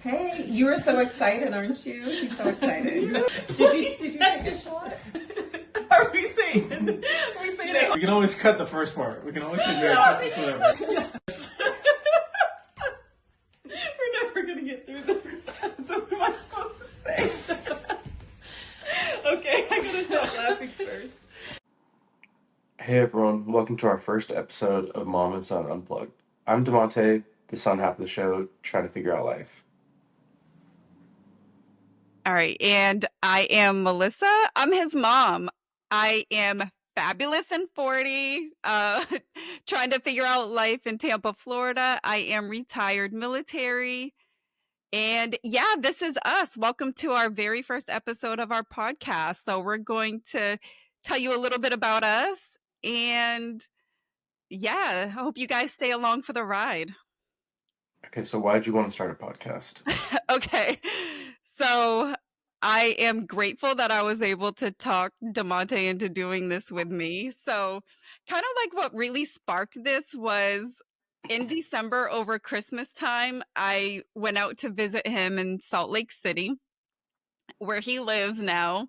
Hey, you are so excited, aren't you? He's so excited. Did you take a shot? Are we saying it? We can always cut the first part. We can always say, yeah, cut this, whatever. We're never gonna get through this. So what am I supposed to say? Okay, I gotta stop laughing first. Hey everyone, welcome to our first episode of Mom and Son Unplugged. I'm Damonte, the son half of the show, trying to figure out life. All right. And I am Melissa. I'm his mom. I am fabulous and 40, trying to figure out life in Tampa, Florida. I am retired military. And yeah, this is us. Welcome to our very first episode of our podcast. So we're going to tell you a little bit about us. And yeah, I hope you guys stay along for the ride. Okay, so why'd you want to start a podcast? Okay. So I am grateful that I was able to talk Damonte into doing this with me. So kind of like what really sparked this was in December over Christmas time, I went out to visit him in Salt Lake City, where he lives now.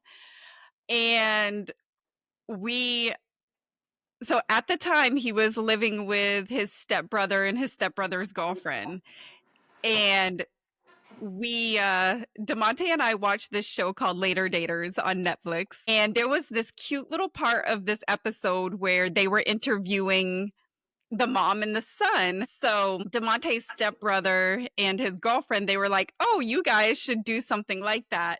And so at the time he was living with his stepbrother and his stepbrother's girlfriend. And Damonte and I watched this show called Later Daters on Netflix. And there was this cute little part of this episode where they were interviewing the mom and the son. So Damonte's stepbrother and his girlfriend, they were like, oh, you guys should do something like that.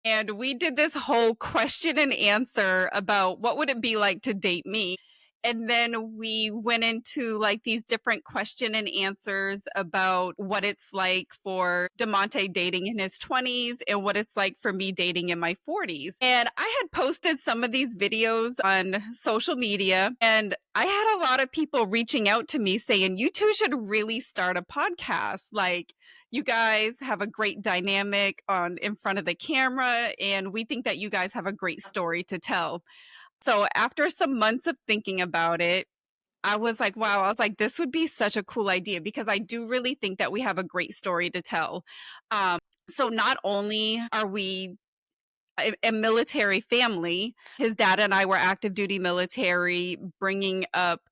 And we did this whole question and answer about what would it be like to date me. And then we went into like these different question and answers about what it's like for Damonte dating in his 20s and what it's like for me dating in my 40s. And I had posted some of these videos on social media, and I had a lot of people reaching out to me saying, you two should really start a podcast. Like, you guys have a great dynamic in front of the camera, and we think that you guys have a great story to tell. So after some months of thinking about it, I was like, wow, I was like, this would be such a cool idea, because I do really think that we have a great story to tell. So not only are we a military family, his dad and I were active duty military, bringing up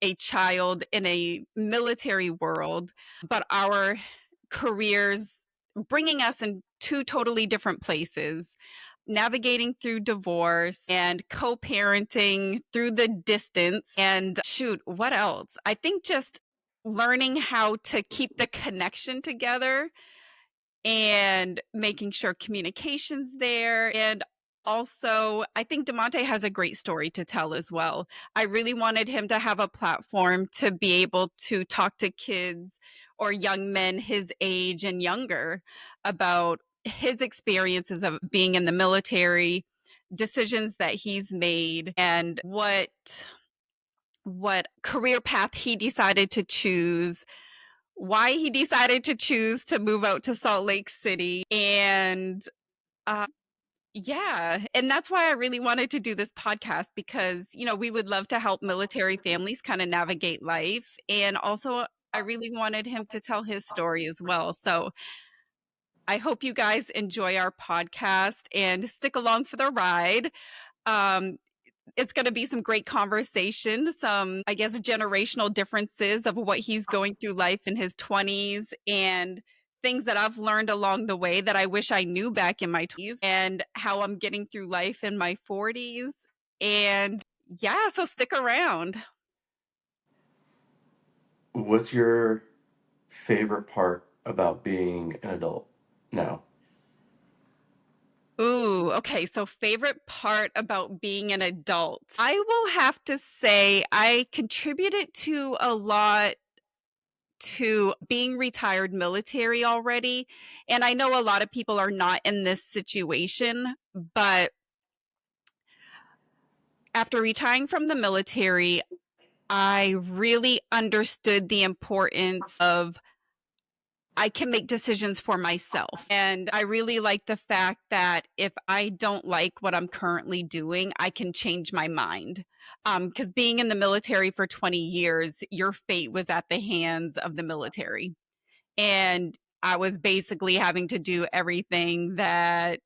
a child in a military world, but our careers bringing us in two totally different places, navigating through divorce and co-parenting through the distance. And shoot, what else? I think just learning how to keep the connection together and making sure communication's there. And also, I think Damonte has a great story to tell as well. I really wanted him to have a platform to be able to talk to kids or young men his age and younger about his experiences of being in the military, decisions that he's made, and what career path he decided to choose, why he decided to choose to move out to Salt Lake City. And yeah, and that's why I really wanted to do this podcast, because, we would love to help military families kind of navigate life. And also, I really wanted him to tell his story as well. So I hope you guys enjoy our podcast and stick along for the ride. It's going to be some great conversation, some, I guess, generational differences of what he's going through life in his 20s, and things that I've learned along the way that I wish I knew back in my 20s, and how I'm getting through life in my 40s. And yeah, so stick around. What's your favorite part about being an adult now? Ooh, okay. So favorite part about being an adult. I will have to say I contributed to a lot to being retired military already. And I know a lot of people are not in this situation, but after retiring from the military, I really understood the importance of I can make decisions for myself. And I really like the fact that if I don't like what I'm currently doing, I can change my mind. Because being in the military for 20 years, your fate was at the hands of the military. And I was basically having to do everything that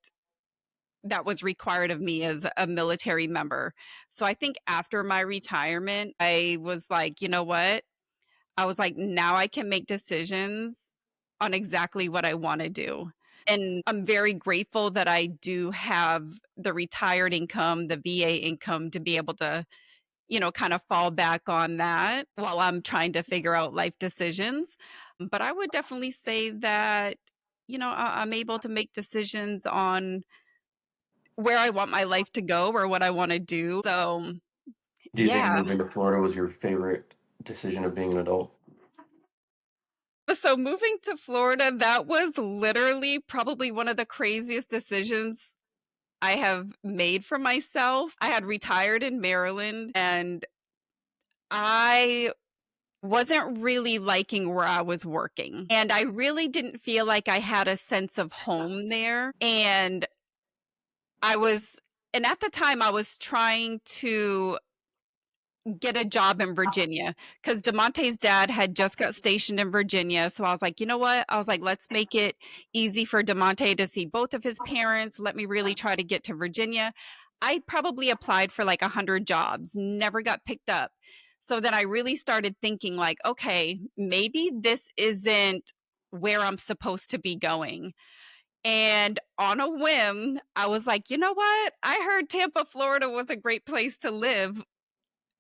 was required of me as a military member. So I think after my retirement, I was like, you know what? I was like, now I can make decisions on exactly what I want to do. And I'm very grateful that I do have the retired income, the VA income to be able to, kind of fall back on that while I'm trying to figure out life decisions. But I would definitely say that, I'm able to make decisions on where I want my life to go or what I want to do. So, Do you think yeah. moving to Florida was your favorite decision of being an adult? So moving to Florida, that was literally probably one of the craziest decisions I have made for myself. I had retired in Maryland and I wasn't really liking where I was working. And I really didn't feel like I had a sense of home there. I was, and at the time, I was trying to get a job in Virginia because Damonte's dad had just got stationed in Virginia. So I was like, you know what? I was like, let's make it easy for Damonte to see both of his parents. Let me really try to get to Virginia. I probably applied for like 100 jobs, never got picked up. So then I really started thinking, like, okay, maybe this isn't where I'm supposed to be going. And on a whim, I was like, you know what? I heard Tampa, Florida was a great place to live.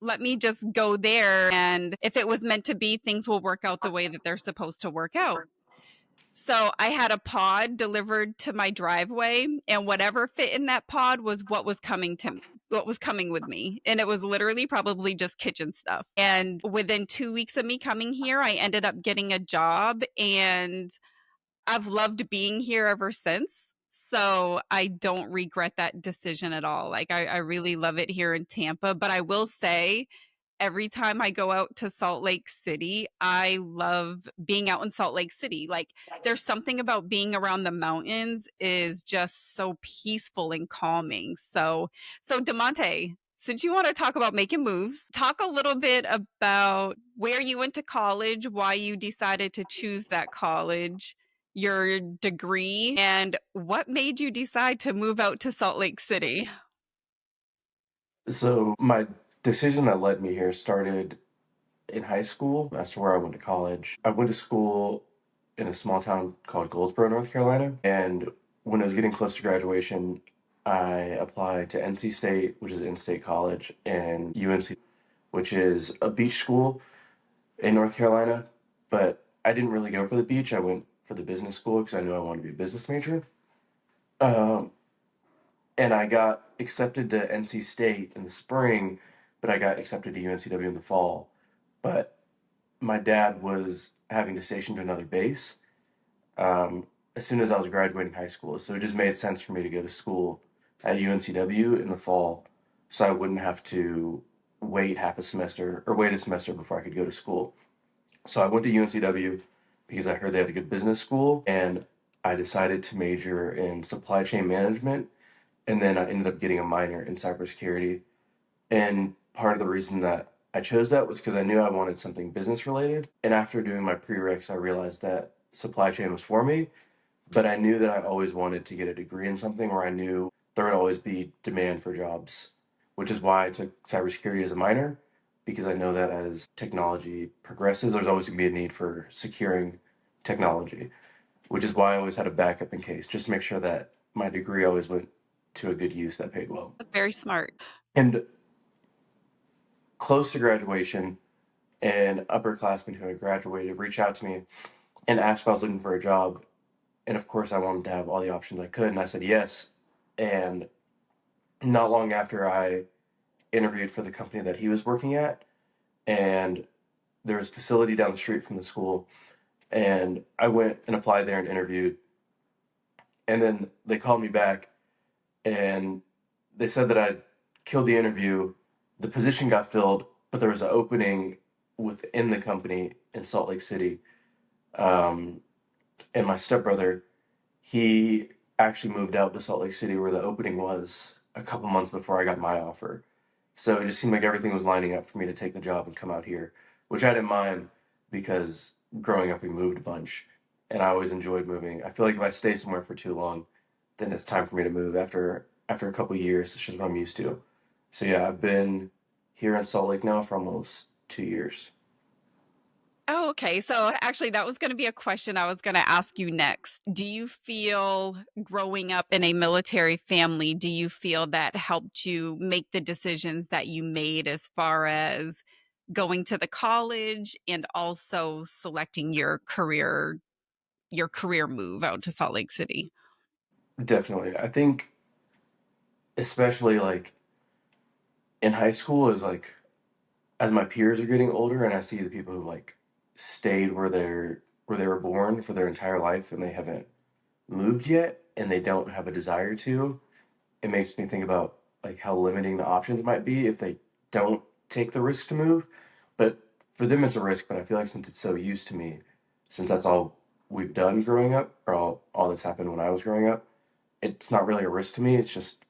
Let me just go there. And if it was meant to be, things will work out the way that they're supposed to work out. So I had a pod delivered to my driveway, and whatever fit in that pod was what was coming with me. And it was literally probably just kitchen stuff. And within 2 weeks of me coming here, I ended up getting a job, and I've loved being here ever since. So I don't regret that decision at all. Like I really love it here in Tampa. But I will say, every time I go out to Salt Lake City, I love being out in Salt Lake City. Like there's something about being around the mountains is just so peaceful and calming. So Damonte, since you want to talk about making moves, talk a little bit about where you went to college, why you decided to choose that college, your degree, and what made you decide to move out to Salt Lake City. So my decision that led me here started in high school. That's where I went to college. I went to school in a small town called Goldsboro, North Carolina. And when I was getting close to graduation, I applied to NC State, which is an in-state college, and UNC, which is a beach school in North Carolina. But I didn't really go for the beach. I went for the business school because I knew I wanted to be a business major. Um, and I got accepted to NC State in the spring, but I got accepted to UNCW in the fall. But my dad was having to station to another base as soon as I was graduating high school. So it just made sense for me to go to school at UNCW in the fall so I wouldn't have to wait half a semester or wait a semester before I could go to school. So I went to UNCW because I heard they had a good business school and I decided to major in supply chain management. And then I ended up getting a minor in cybersecurity. And part of the reason that I chose that was because I knew I wanted something business related. And after doing my prereqs, I realized that supply chain was for me. But I knew that I always wanted to get a degree in something where I knew there would always be demand for jobs, which is why I took cybersecurity as a minor, because I know that as technology progresses, there's always going to be a need for securing technology, which is why I always had a backup in case, just to make sure that my degree always went to a good use that paid well. That's very smart. And close to graduation, an upperclassman who had graduated reached out to me and asked if I was looking for a job. And of course, I wanted to have all the options I could, and I said yes. And not long after, I interviewed for the company that he was working at, and there was a facility down the street from the school, and I went and applied there and interviewed. And then they called me back, and they said that I'd killed the interview. The position got filled, but there was an opening within the company in Salt Lake City. Um, and my stepbrother, he actually moved out to Salt Lake City where the opening was a couple months before I got my offer. So it just seemed like everything was lining up for me to take the job and come out here, which I didn't mind because growing up we moved a bunch. and I always enjoyed moving. I feel like if I stay somewhere for too long, then it's time for me to move after a couple years. It's just what I'm used to. So yeah, I've been here in Salt Lake now for almost 2 years. Oh, okay. So actually, that was going to be a question I was going to ask you next. Do you feel growing up in a military family, do you feel that helped you make the decisions that you made as far as going to the college and also selecting your career move out to Salt Lake City? Definitely. I think especially like in high school is like as my peers are getting older and I see the people who like stayed where they were born for their entire life and they haven't moved yet and they don't have a desire to, it makes me think about like how limiting the options might be if they don't take the risk to move. But for them it's a risk, but I feel like since it's so used to me, since that's all we've done growing up, or all that's happened when I was growing up, it's not really a risk to me. It's just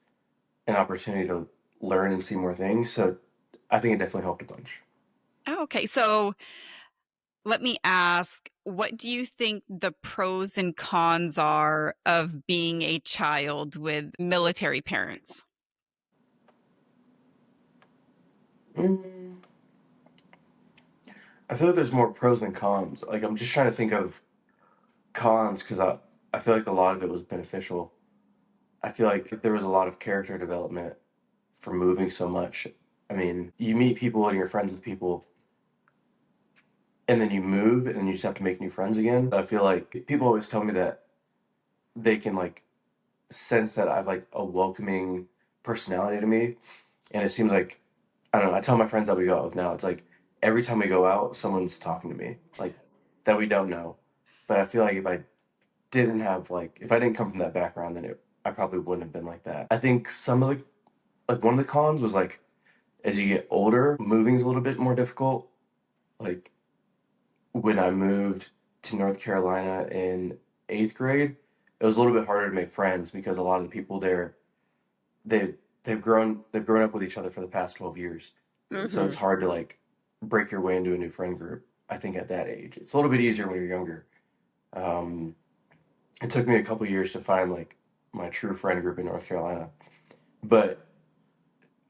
an opportunity to learn and see more things. So I think it definitely helped a bunch. Oh, okay. So let me ask, what do you think the pros and cons are of being a child with military parents? Mm, I feel like there's more pros than cons. Like I'm just trying to think of cons because I feel like a lot of it was beneficial. I feel like there was a lot of character development for moving so much. I mean, you meet people and you're friends with people, and then you move and you just have to make new friends again. I feel like people always tell me that they can like sense that I've like a welcoming personality to me, and it seems like I don't know. I tell my friends that we go out with now. It's like every time we go out, someone's talking to me like that we don't know. But I feel like if I didn't come from that background, then I probably wouldn't have been like that. I think some of the like one of the cons was like as you get older, moving's a little bit more difficult. Like when I moved to North Carolina in eighth grade, it was a little bit harder to make friends because a lot of the people there they've grown up with each other for the past 12 years. So it's Mhm. hard to like break your way into a new friend group. I think at that age, it's a little bit easier when you're younger. Um, it took me a couple years to find like my true friend group in North Carolina, but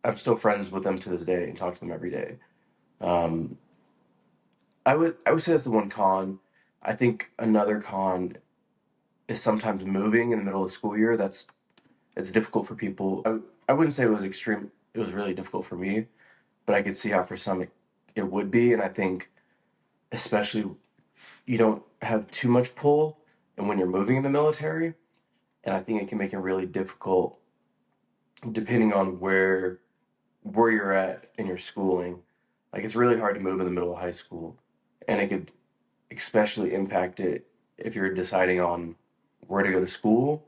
I'm still friends with them to this day and talk to them every day. Um, I would say that's the one con. I think another con is sometimes moving in the middle of the school year. It's difficult for people. I wouldn't say it was extreme. It was really difficult for me, but I could see how for some it would be. And I think especially you don't have too much pull, and when you're moving in the military, and I think it can make it really difficult depending on where you're at in your schooling. Like it's really hard to move in the middle of high school, and it could especially impact it if you're deciding on where to go to school,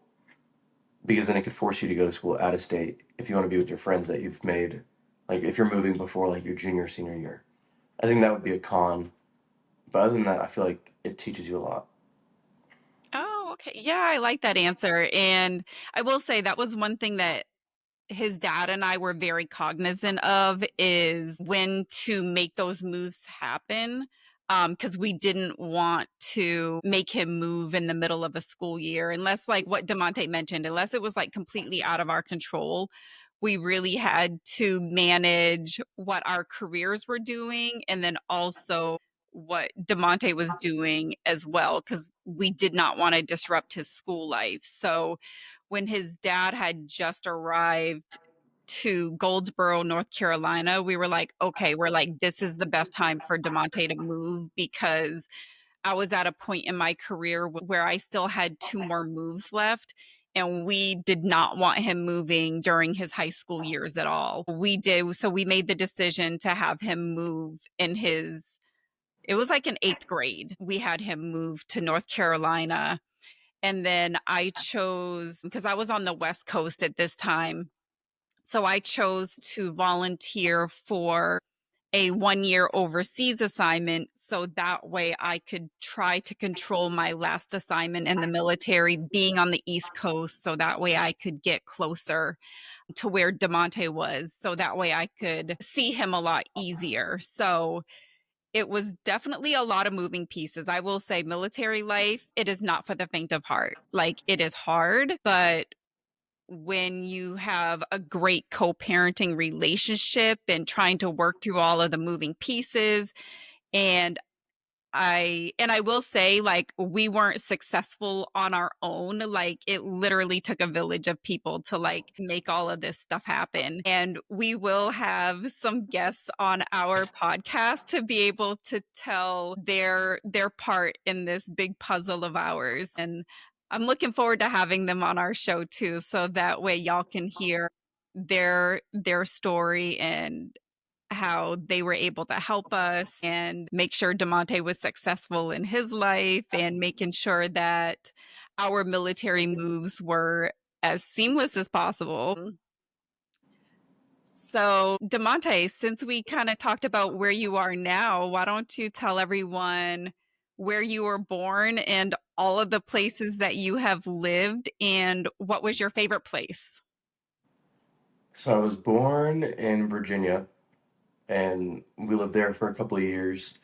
because then it could force you to go to school out of state if you want to be with your friends that you've made. Like if you're moving before like your junior senior year, I think that would be a con. But other than that, I feel like it teaches you a lot. Oh, okay. Yeah, I like that answer. And I will say that was one thing that his dad and I were very cognizant of is when to make those moves happen. Because we didn't want to make him move in the middle of a school year, unless, like what Damonte mentioned, unless it was like completely out of our control. We really had to manage what our careers were doing and then also what Damonte was doing as well, because we did not want to disrupt his school life. So when his dad had just arrived to Goldsboro, North Carolina, we were like, okay, we're like, this is the best time for Damonte to move because I was at a point in my career where I still had two more moves left. And we did not want him moving during his high school years at all. We did. So we made the decision to have him move it was like in eighth grade. We had him move to North Carolina. And then I chose, because I was on the West Coast at this time. So I chose to volunteer for a 1 year overseas assignment. So that way I could try to control my last assignment in the military being on the East Coast. So that way I could get closer to where Damonte was. So that way I could see him a lot easier. So it was definitely a lot of moving pieces. I will say military life, it is not for the faint of heart. Like, it is hard, but when you have a great co-parenting relationship and trying to work through all of the moving pieces, and I will say, like, we weren't successful on our own. Like, it literally took a village of people to, like, make all of this stuff happen. And we will have some guests on our podcast to be able to tell their part in this big puzzle of ours. And I'm looking forward to having them on our show too, so that way y'all can hear their story and how they were able to help us and make sure Damonte was successful in his life and making sure that our military moves were as seamless as possible. So, Damonte, since we kind of talked about where you are now, why don't you tell everyone where you were born and all of the places that you have lived, and what was your favorite place? So I was born in Virginia, and we lived there for a couple of years.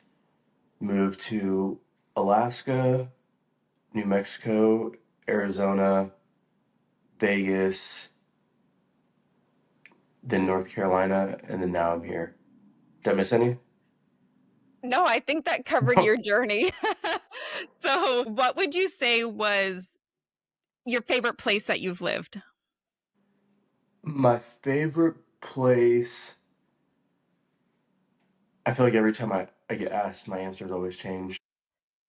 Moved to Alaska, New Mexico, Arizona, Vegas, then North Carolina, and then now I'm here. Did I miss any? No, I think that covered your journey. So, what would you say was your favorite place that you've lived? My favorite place, I feel like every time I get asked, my answers always change.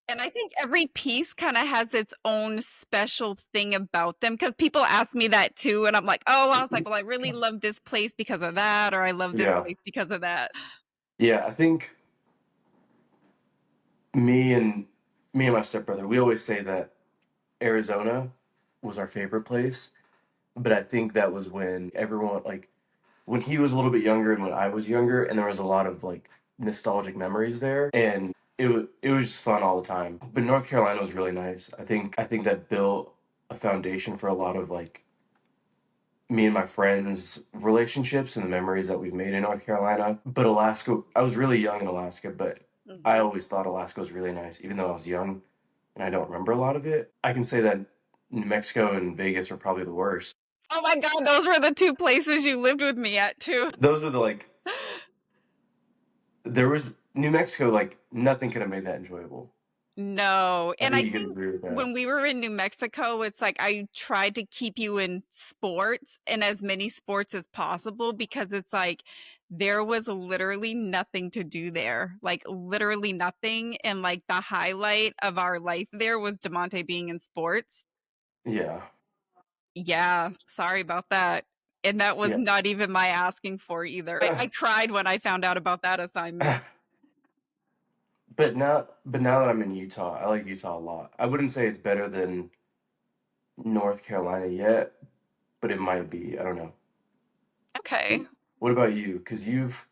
And I think every piece kind of has its own special thing about them, because people ask me that too. And I'm like, oh, I was like, well, I really love this place because of that, or I love this Yeah. place because of that. Yeah, I think me and me and my stepbrother, we always say that Arizona was our favorite place, but I think that was when everyone like when he was a little bit younger and when I was younger, and there was a lot of like nostalgic memories there, and it was just fun all the time. But North Carolina was really nice. I think that built a foundation for a lot of like me and my friends' relationships and the memories that we've made in North Carolina. But Alaska, I was really young in Alaska, but I Mhm. always thought Alaska was really nice, even though I was young and I don't remember a lot of it. I can say that New Mexico and Vegas are probably the worst. Oh my God, those were the two places you lived with me at too. Those were the like, there was New Mexico, like, nothing could have made that enjoyable. No. I And think I you could think agree with that. when we were in New Mexico, it's like I tried to keep you in sports and as many sports as possible, because it's like there was literally nothing to do there. Like, literally nothing. And like the highlight of our life there was Damonte being in sports. Yeah. Yeah, sorry about that. And that was Yeah. not even my asking for either. I cried when I found out about that assignment. But now that I'm in Utah, I like Utah a lot. I wouldn't say it's better than North Carolina yet, but it might be. I don't know. Okay. What about you? Because you've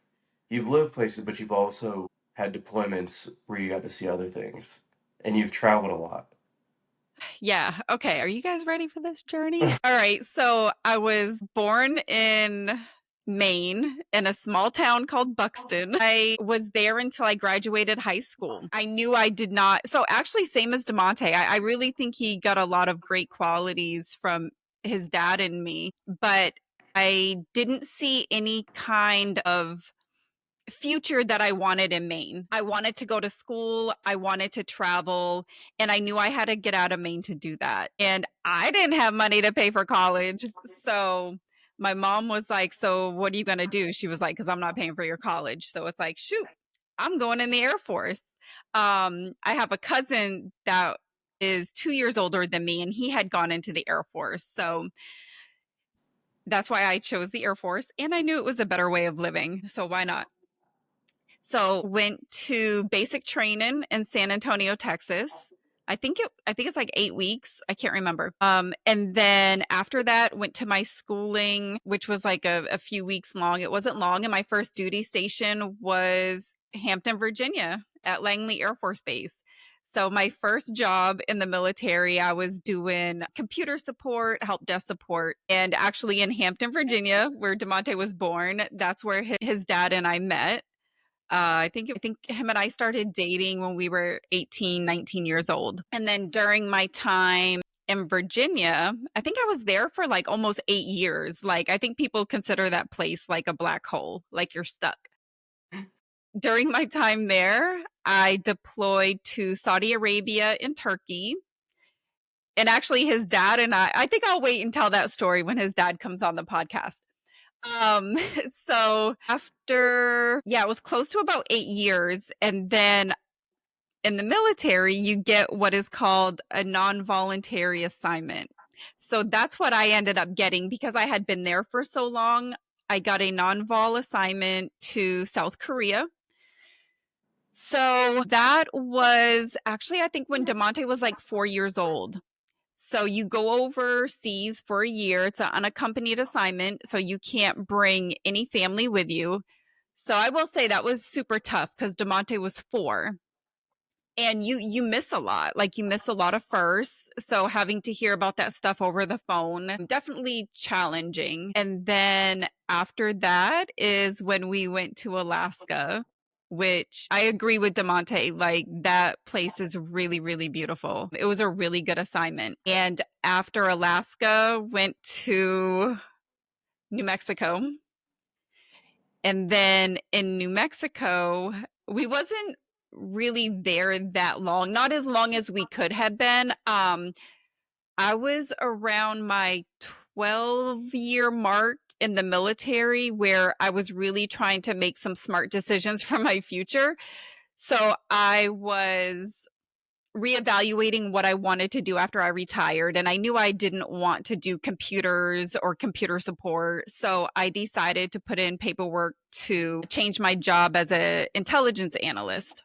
lived places, but you've also had deployments where you got to see other things, and you've traveled a lot. Yeah. Okay. Are you guys ready for this journey? All right. So I was born in Maine in a small town called Buxton. I was there until I graduated high school. I knew I did not. So actually, same as Damonte, I really think he got a lot of great qualities from his dad and me, but I didn't see any kind of future that I wanted in Maine. I wanted to go to school, I wanted to travel, and I knew I had to get out of Maine to do that. And I didn't have money to pay for college. So my mom was like, "So what are you going to do?" She was like, "Cuz I'm not paying for your college." So it's like, "Shoot, I'm going in the Air Force." I have a cousin that is 2 years older than me, and he had gone into the Air Force. So that's why I chose the Air Force, and I knew it was a better way of living. So why not? So went to basic training in San Antonio, Texas. I think it's like 8 weeks. I can't remember. And then after that, went to my schooling, which was like a few weeks long. It wasn't long, and my first duty station was Hampton, Virginia, at Langley Air Force Base. So my first job in the military, I was doing computer support, help desk support, and actually in Hampton, Virginia, where Damonte was born, that's where his dad and I met. I think him and I started dating when we were 18, 19 years old. And then during my time in Virginia, I think I was there for like almost 8 years. Like, I think people consider that place like a black hole, like you're stuck. During my time there, I deployed to Saudi Arabia and Turkey. And actually, his dad and I think I'll wait and tell that story when his dad comes on the podcast. Um, so after, yeah, it was close to about 8 years. And then in the military, you get what is called a non-voluntary assignment. So that's what I ended up getting because I had been there for so long. I got a non-vol assignment to South Korea. So that was actually, I think, when Damonte was like 4 years old. So you go overseas for a year. It's an unaccompanied assignment. So you can't bring any family with you. So I will say that was super tough because Damonte was 4. And you miss a lot. Like, you miss a lot of firsts. So having to hear about that stuff over the phone, definitely challenging. And then after that is when we went to Alaska, which I agree with Damonte. Like, that place is really, really beautiful. It was a really good assignment. And after Alaska, went to New Mexico. And then in New Mexico, we wasn't really there that long, not as long as we could have been. I was around my 12-year mark in the military where I was really trying to make some smart decisions for my future. So I was reevaluating what I wanted to do after I retired. And I knew I didn't want to do computers or computer support. So I decided to put in paperwork to change my job as an intelligence analyst.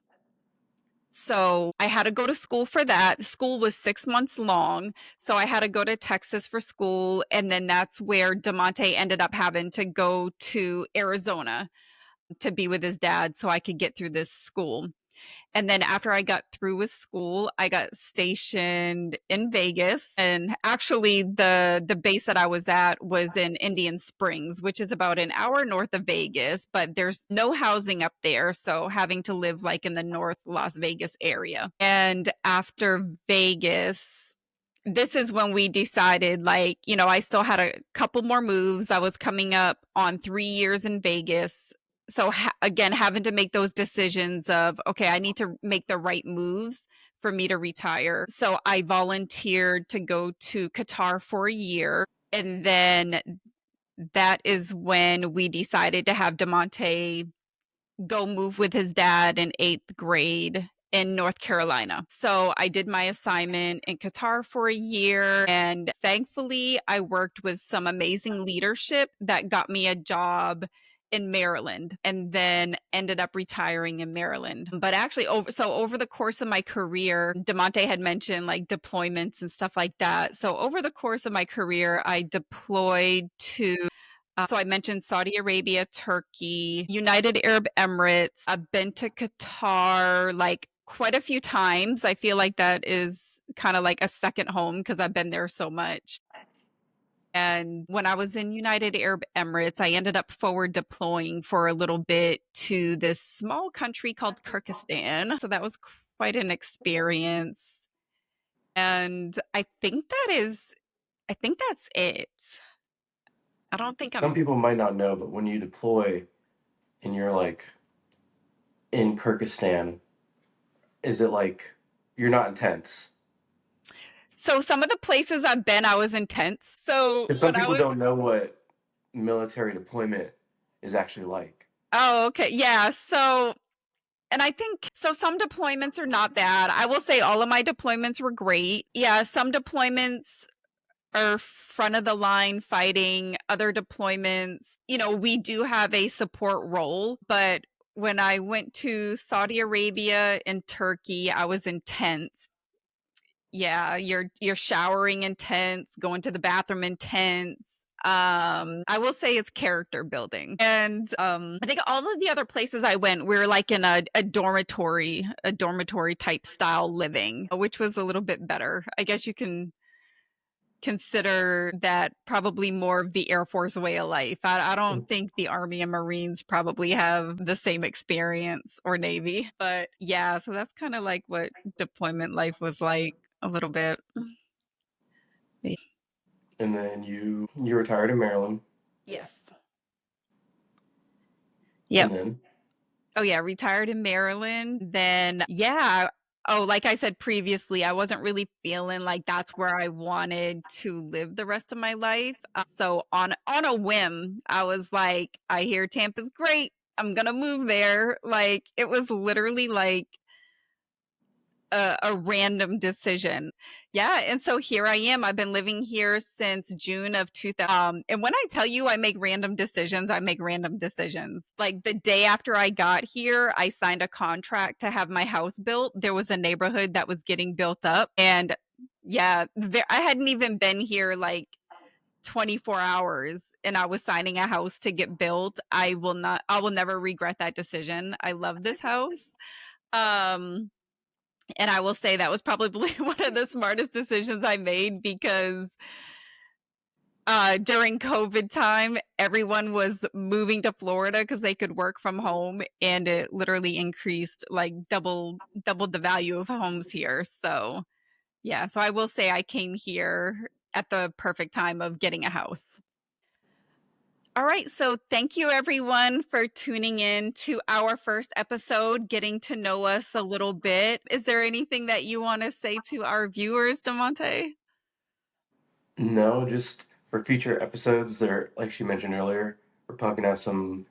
So I had to go to school for that. School was 6 months long. So I had to go to Texas for school. And then that's where Damonte ended up having to go to Arizona to be with his dad so I could get through this school. And then after I got through with school, I got stationed in Vegas. And actually, the base that I was at was in Indian Springs, which is about an hour north of Vegas, but there's no housing up there. So having to live like in the North Las Vegas area. And after Vegas, this is when we decided, like, I still had a couple more moves. I was coming up on 3 years in Vegas. So again, having to make those decisions of, okay, I need to make the right moves for me to retire. So I volunteered to go to Qatar for a year. And then that is when we decided to have Damonte go move with his dad in 8th grade in North Carolina. So I did my assignment in Qatar for a year. And thankfully, I worked with some amazing leadership that got me a job in Maryland, and then ended up retiring in Maryland. But actually, over the course of my career, Damonte had mentioned like deployments and stuff like that. So over the course of my career, I deployed to so I mentioned Saudi Arabia, Turkey, United Arab Emirates. I've been to Qatar like quite a few times. I feel like that is kind of like a second home because I've been there so much. And when I was in United Arab Emirates, I ended up forward deploying for a little bit to this small country called Kyrgyzstan. So that was quite an experience. And I think that's it. I don't think Some people might not know, but when you deploy and you're like in Kyrgyzstan, is it like you're not intense? So some of the places I've been, I was intense. So Because some when I people was, don't know what military deployment is actually like. oh, okay. Yeah. So, and I think, so some deployments are not bad. I will say all of my deployments were great. Yeah. Some deployments are front of the line fighting. Other deployments, we do have a support role, but when I went to Saudi Arabia and Turkey, I was intense. Yeah, you're showering intense, going to the bathroom intense. I will say it's character building. And I think all of the other places I went, we were like in a dormitory type style living, which was a little bit better. I guess you can consider that probably more of the Air Force way of life. I don't think the Army and Marines probably have the same experience, or Navy. But yeah, so that's kind of like what deployment life was like a little bit. And then you retired in Maryland. Yes. Yep. And then Oh yeah, retired in Maryland. Then yeah. Oh, like I said previously, I wasn't really feeling like that's where I wanted to live the rest of my life. So on a whim, I was like, I hear Tampa's great. I'm gonna move there. Like it was literally like a random decision. Yeah, and so here I am. I've been living here since June of 2000. And when I tell you I make random decisions, I make random decisions. Like the day after I got here, I signed a contract to have my house built. There was a neighborhood that was getting built up, and yeah, I hadn't even been here like 24 hours and I was signing a house to get built. I will never regret that decision. I love this house. And I will say that was probably one of the smartest decisions I made, because during COVID time, everyone was moving to Florida because they could work from home, and it literally increased like doubled the value of homes here. So yeah, so I will say I came here at the perfect time of getting a house. All right, so thank you everyone for tuning in to our first episode, getting to know us a little bit. Is there anything that you want to say to our viewers, Damonte? no, just for future episodes, there, like she mentioned earlier, we're probably gonna have some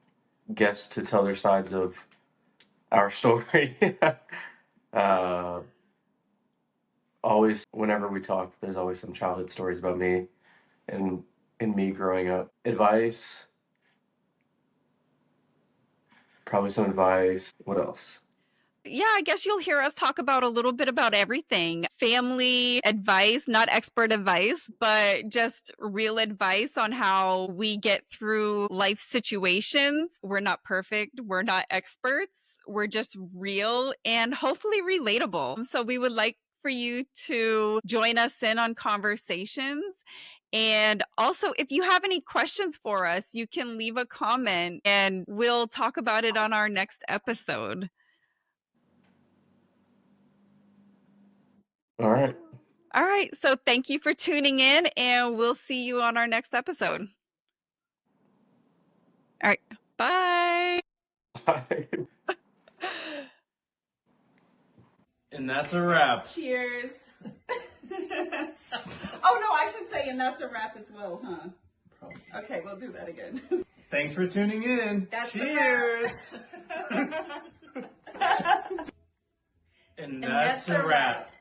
guests to tell their sides of our story. uh, Always, whenever we talk, there's always some childhood stories about me and me growing up. Advice, probably some advice. What else? Yeah, I guess you'll hear us talk about a little bit about everything. Family advice, not expert advice, but just real advice on how we get through life situations. We're not perfect. We're not experts. We're just real and hopefully relatable. So we would like for you to join us in on conversations. And also, if you have any questions for us, you can leave a comment and we'll talk about it on our next episode. All right. All right. So thank you for tuning in, and we'll see you on our next episode. All right. Bye. Bye. And that's a wrap. Cheers. Oh no, I should say, and that's a wrap as well, huh? Probably. Okay, we'll do that again. Thanks for tuning in. That's Cheers. And that's a wrap.